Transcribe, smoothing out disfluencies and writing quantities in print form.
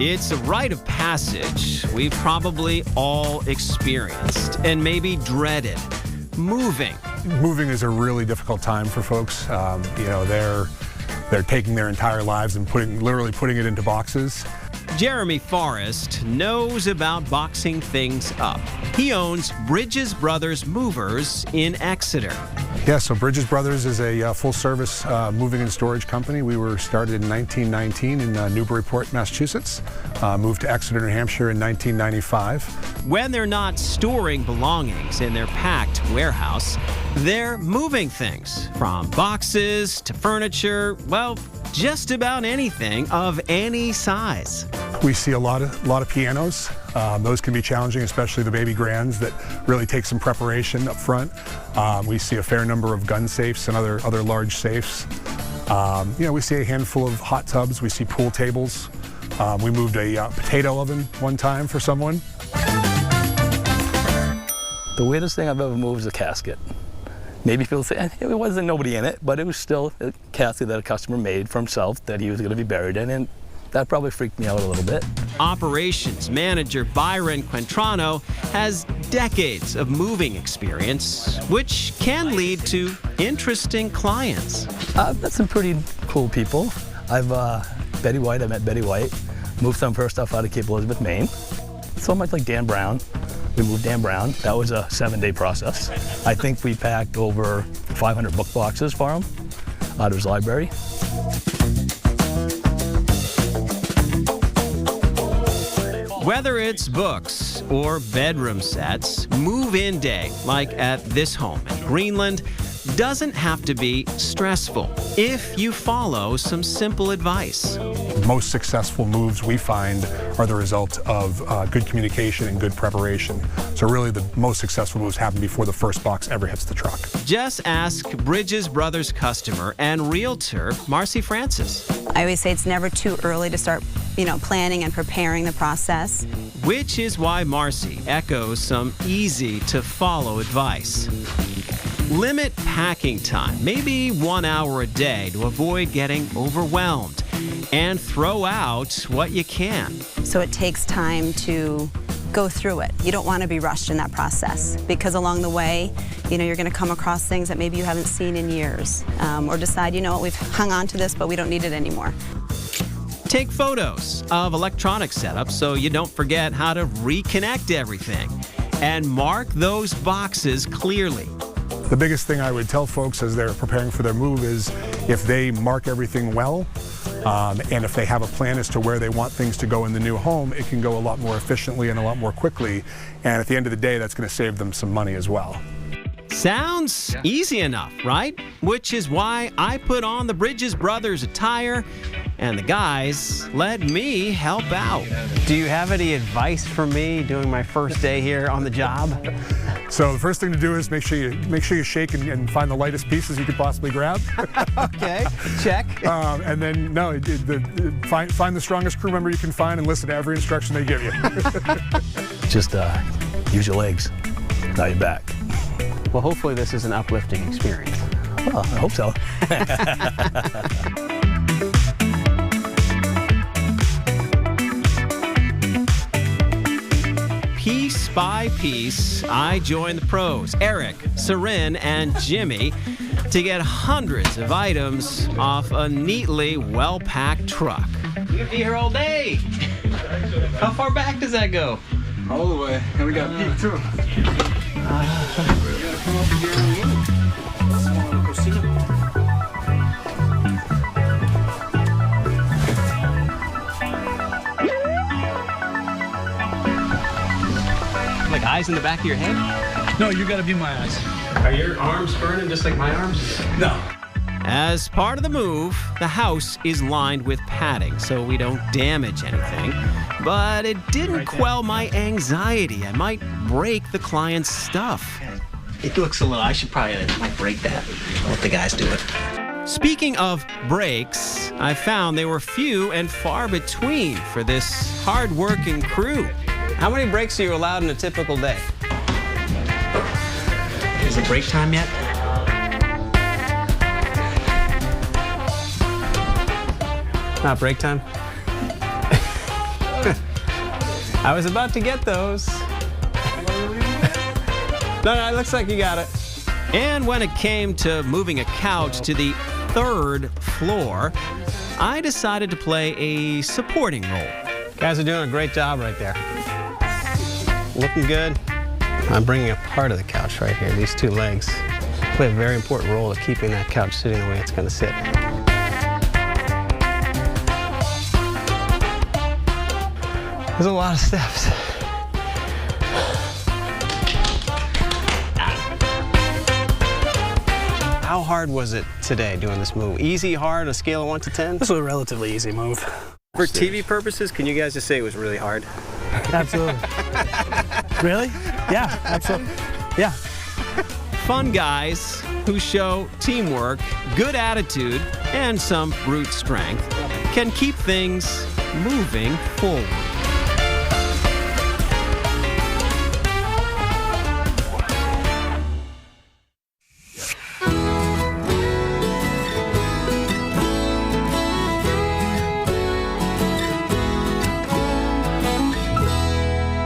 It's a rite of passage we've probably all experienced and maybe dreaded. Moving. Moving is a really difficult time for folks. You know, they're taking their entire lives and literally putting it into boxes. Jeremy Forrest knows about boxing things up. He owns Bridges Brothers Movers in Exeter. Yeah, so Bridges Brothers is a full-service moving and storage company. We were started in 1919 in Newburyport, Massachusetts. Moved to Exeter, New Hampshire in 1995. When they're not storing belongings in their packed warehouse, they're moving things from boxes to furniture, well, just about anything of any size. We see a lot of pianos. Those can be challenging, especially the baby grands that really take some preparation up front. We see a fair number of gun safes and other large safes. You know, we see a handful of hot tubs. We see pool tables. We moved a potato oven one time for someone. The weirdest thing I've ever moved is a casket. Maybe people say, it wasn't nobody in it, but it was still a casket that a customer made for himself that he was going to be buried in, and that probably freaked me out a little bit. Operations manager Byron Quentrano has decades of moving experience, which can lead to interesting clients. I've met some pretty cool people. I met Betty White, moved some of her stuff out of Cape Elizabeth, Maine. So much like Dan Brown. We moved Dan Brown. That was a 7-day process. I think we packed over 500 book boxes for him out of his library. Whether it's books or bedroom sets, move-in day, like at this home in Greenland, doesn't have to be stressful if you follow some simple advice. Most successful moves we find are the result of good communication and good preparation. So really the most successful moves happen before the first box ever hits the truck. Just ask Bridges Brothers customer and realtor Marcy Francis. I always say it's never too early to start, planning and preparing the process. Which is why Marcy echoes some easy-to-follow advice. Limit packing time, maybe 1 hour a day to avoid getting overwhelmed, and throw out what you can. So it takes time to go through it. You don't want to be rushed in that process because along the way, you're going to come across things that maybe you haven't seen in years, or decide, we've hung on to this, but we don't need it anymore. Take photos of electronic setups so you don't forget how to reconnect everything, and mark those boxes clearly. The biggest thing I would tell folks as they're preparing for their move is if they mark everything well, and if they have a plan as to where they want things to go in the new home, it can go a lot more efficiently and a lot more quickly. And at the end of the day, that's going to save them some money as well. Sounds easy enough, right? Which is why I put on the Bridges Brothers attire, and the guys let me help out. Do you have any advice for me doing my first day here on the job? So the first thing to do is make sure you shake and find the lightest pieces you could possibly grab. Okay, check. And then find the strongest crew member you can find and listen to every instruction they give you. Just use your legs, not your back. Well, hopefully this is an uplifting experience. Well, I hope so. Piece by piece, I join the pros, Eric, Sarin, and Jimmy, to get hundreds of items off a neatly well-packed truck. You could be here all day. How far back does that go? All the way, and we got Pete too. Like eyes in the back of your head? No, you gotta be my eyes. Are your arms burning just like my arms? No. As part of the move, the house is lined with padding so we don't damage anything. But it didn't quell my anxiety. I might break the client's stuff. It looks a little, I might break that. I'll let the guys do it. Speaking of breaks, I found they were few and far between for this hard-working crew. How many breaks are you allowed in a typical day? Is it break time yet? Not break time? I was about to get those. No, it looks like you got it. And when it came to moving a couch to the 3rd floor, I decided to play a supporting role. Guys are doing a great job right there. Looking good. I'm bringing a part of the couch right here. These 2 legs play a very important role of keeping that couch sitting the way it's going to sit. There's a lot of steps. How hard was it today doing this move? Easy, hard, on a scale of 1 to 10? This was a relatively easy move. For TV purposes, can you guys just say it was really hard? Absolutely. Really? Yeah, absolutely. Yeah. Fun guys who show teamwork, good attitude, and some brute strength can keep things moving forward.